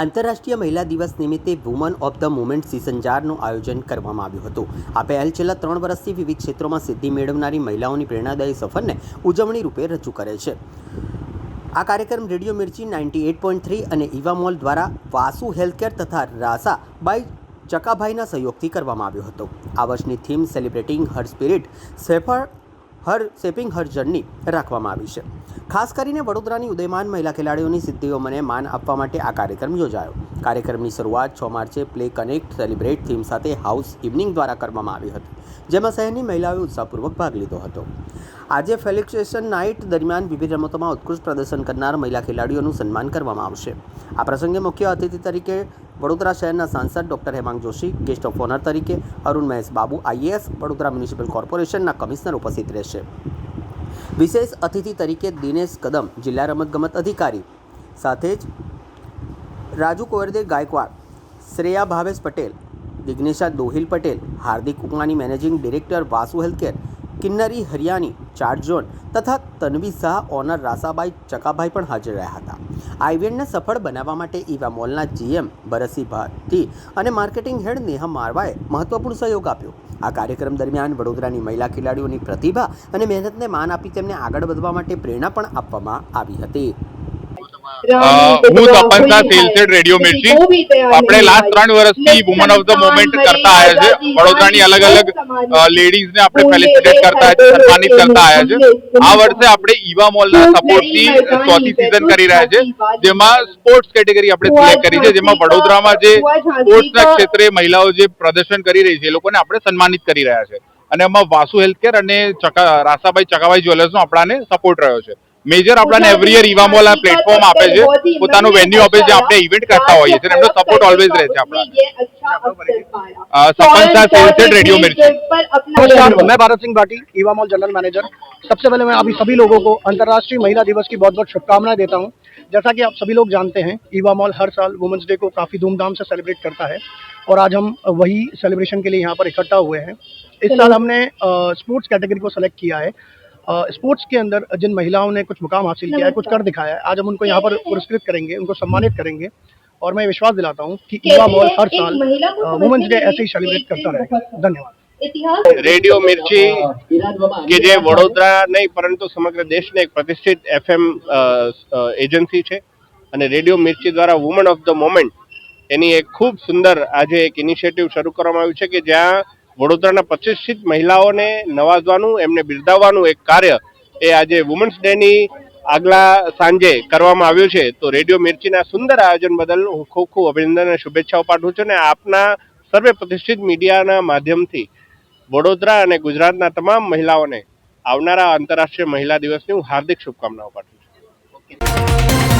આંતરરાષ્ટ્રીય મહિલા દિવસ નિમિત્તે woman of the moment season 4નું આયોજન કરવામાં આવ્યું હતું। આ પહેલ છેલ્લા 3 વર્ષથી વિવિધ ક્ષેત્રોમાં સિદ્ધિ મેળવનારી મહિલાઓની પ્રેરણાદાયી સફરને ઉજવણી રૂપે રજૂ કરે છે। આ કાર્યક્રમ રેડિયો મિર્ચી 98.3 અને ઈવા મોલ દ્વારા વાસુ હેલ્થકેર તથા રાસા બાય ચકાભાઈના સહયોગથી કરવામાં આવ્યો હતો। આ વર્ષની થીમ સેલિબ્રેટિંગ હર સ્પિરિટ શેપિંગ હર જર્ની રાખવામાં આવી છે। ખાસ કરીને વડોદરાની ઉદયમાન મહિલા ખેલાડીઓની સિદ્ધિઓને માન આપવા માટે આ કાર્યક્રમ યોજાયો। કાર્યક્રમની શરૂઆત 6 માર્ચે પ્લે કનેક્ટ સેલિબ્રેટ થીમ સાથે હાઉસ ઇવનિંગ દ્વારા કરવામાં આવી હતી, જેમાં શહેરની મહિલાઓએ ઉત્સાહપૂર્વક ભાગ લીધો હતો। આજે ફેલિસિટેશન નાઇટ દરમિયાન વિવિધ રમતોમાં ઉત્કૃષ્ટ પ્રદર્શન કરનાર મહિલા ખેલાડીઓનું સન્માન કરવામાં આવશે। આ પ્રસંગે મુખ્ય અતિથિ તરીકે વડોદરા શહેરના સાંસદ doctor Hemang Joshi, guest of honour તરીકે અરુણ મહેશ બાબુ IAS, વડોદરા મ્યુનિસિપલ કોર્પોરેશનના કમિશનર ઉપસ્થિત રહેશે। વિશેષ અતિથિ તરીકે દિનેશ કદમ, જિલ્લા રમતગમત અધિકારી, સાથે જ રાજુ કોરદે ગાયકવાડ, શ્રેયા ભાવેશ પટેલ, દિગ્નેશા દોહિલ પટેલ, હાર્દિક ઉકમાની મેનેજિંગ ડિરેક્ટર વાસુ હેલ્થકેર, કિન્નરી હરિયાની ચાર્જ ઝોન તથા તન્વી શાહ ઓનર રાસાબાઈ ચકાભાઈ પણ હાજર રહ્યા હતા। આ ઇવેન્ટને સફળ બનાવવા માટે ઈવા મોલના GM ભરતસિંહ ભારતી અને માર્કેટિંગ હેડ નેહા મારવાએ મહત્વપૂર્ણ સહયોગ આપ્યો। આ કાર્યક્રમ દરમિયાન વડોદરાની મહિલા ખેલાડીઓની પ્રતિભા અને મહેનતને માન આપી તેમને આગળ વધવા માટે પ્રેરણા પણ આપવામાં આવી હતી। હું તપન શાહ સેલ્સહેડ રેડિયો મિર્ચી। આપણે લાસ્ટ 3 વર્ષથી વુમન ઓફ ધ મોમેન્ટ કરતા આયા છે। વડોદરાની અલગ અલગ લેડીઝને આપણે ફેલિસિટેટ કરતા આયા છે, સન્માનિત કરતા આયા છે। આ વર્ષે આપણે ઈવા મોલના સપોર્ટથી ચોથી સીઝન કરી રહ્યા છે, જેમાં સ્પોર્ટ્સ કેટેગરી આપણે સિલેક્ટ કરી છે, જેમાં વડોદરામાં જે સ્પોર્ટ્સના ક્ષેત્રે મહિલાઓ જે પ્રદર્શન કરી રહી છે એ લોકોને આપણે સન્માનિત કરી રહ્યા છે। અને એમાં વાસુ હેલ્થકેર અને રાસાબાઈ ચકાભાઈ જ્વેલર્સનો આપણાને સપોર્ટ રહ્યો છે। મેજર આપણને એવરી યર ઈવા મોલ આ પ્લેટફોર્મ આપે છે, પોતાનું વેન્યુ આપે છે, આપણે ઇવેન્ટ કરતા હોઈએ છીએ, એમનો સપોર્ટ ઓલવેઝ રહે છે આપણા। तपन शाह सेल्सहेड रेडियो मिर्ची। नमस्कार, मैं Bharat Singh Bhati, Eva mall general manager. सबसे पहले मैं अभी सभी लोगों को अंतर्राष्ट्रीय महिला दिवस की बहुत बहुत शुभकामनाएं देता हूं। जैसा कि आप सभी लोग जानते हैं, ईवा मॉल हर साल वुमेन्स डे को काफ़ी धूमधाम से सेलिब्रेट करता है और आज हम वही सेलिब्रेशन के लिए यहाँ पर इकट्ठा हुए हैं। इस साल हमने स्पोर्ट्स कैटेगरी को सेलेक्ट किया है। स्पोर्ट्स के अंदर जिन महिलाओं ने कुछ मुकाम हासिल किया है, कुछ कर दिखाया है, आज हम उनको यहाँ पर पुरस्कृत करेंगे, उनको सम्मानित करेंगे। और मैं विश्वास दिलाता हूँ कि ईवा मॉल हर साल वुमेन्स डे ऐसे ही सेलिब्रेट करता रहेगा। धन्यवाद। રેડિયો મિર્ચી કે જે વડોદરા નહીં પરંતુ સમગ્ર દેશને એક પ્રતિષ્ઠિત FM એજન્સી છે અને રેડિયો મિર્ચી દ્વારા વુમન ઓફ ધ મોમેન્ટ એની એક ખૂબ સુંદર આજે એક ઇનિશિયેટિવ શરૂ કરવામાં આવ્યું છે કે જ્યાં વડોદરાના પ્રતિષ્ઠિત મહિલાઓને નવાજવાનું, એમને બિરદાવવાનું એક કાર્ય એ આજે વુમન્સ ડેની આગલા સાંજે કરવામાં આવ્યું છે। તો રેડિયો મિર્ચીના સુંદર આયોજન બદલ હું ખૂબ ખૂબ અભિનંદન અને શુભેચ્છાઓ પાઠવું છું અને આપના સર્વે પ્રતિષ્ઠિત મીડિયાના માધ્યમથી વડોદરા અને ગુજરાતના તમામ મહિલાઓને આવનારા આંતરરાષ્ટ્રીય મહિલા દિવસની હું હાર્દિક શુભકામનાઓ પાઠવું છું।